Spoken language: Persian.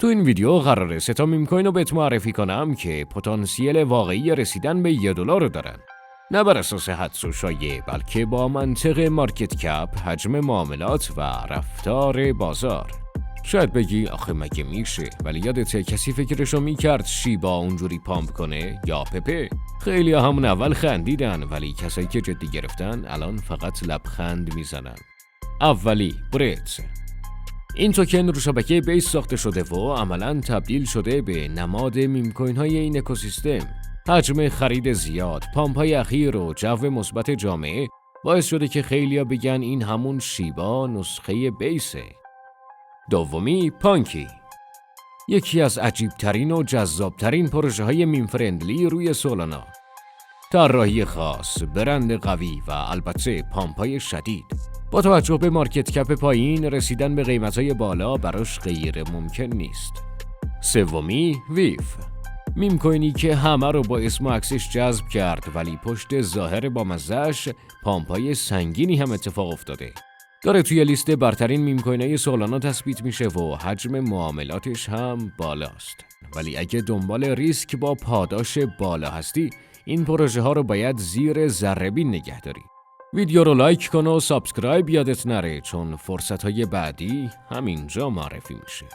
تو این ویدیو قراره 3 تا میم کوین رو بهت معرفی کنم که پتانسیل واقعی رسیدن به $1 رو دارن. نه بر اساس حدس و شایعه، بلکه با منطق مارکت کپ، حجم معاملات و رفتار بازار. شاید بگی آخه مگه میشه؟ ولی یادته کسی فکرشو میکرد شیبا اونجوری پامپ کنه یا پپه؟ خیلی همون اول خندیدن، ولی کسایی که جدی گرفتن الان فقط لبخند میزنن. اولی برت. این توکن رو شبکه بیس ساخته شده و عملاً تبدیل شده به نماد میم کوین های این اکوسیستم. حجم خرید زیاد، پامپ های اخیر و جو مثبت جامعه باعث شده که خیلیا بگن این همون شیبا نسخه بیسه. دومی پانکی. یکی از عجیبترین و جذابترین پروژه های میم فرندلی روی سولانا. طراحی خاص، برند قوی و البته پامپ های شدید. با توجه به مارکت کپ پایین، رسیدن به قیمت‌های بالا براش غیر ممکن نیست. سومی ویف. میم کوینی که همه رو با اسم و عکسش جذب کرد، ولی پشت ظاهر بامزه‌اش پامپای سنگینی هم اتفاق افتاده. داره توی لیست برترین میم کوین‌های سولانا تثبیت میشه و حجم معاملاتش هم بالاست. ولی اگه دنبال ریسک با پاداش بالا هستی، این پروژه ها رو باید زیر ذره‌بین نگه داری. ویدیو رو لایک کن و سابسکرایب یادت نره، چون فرصت‌های بعدی همینجا معرفی میشه.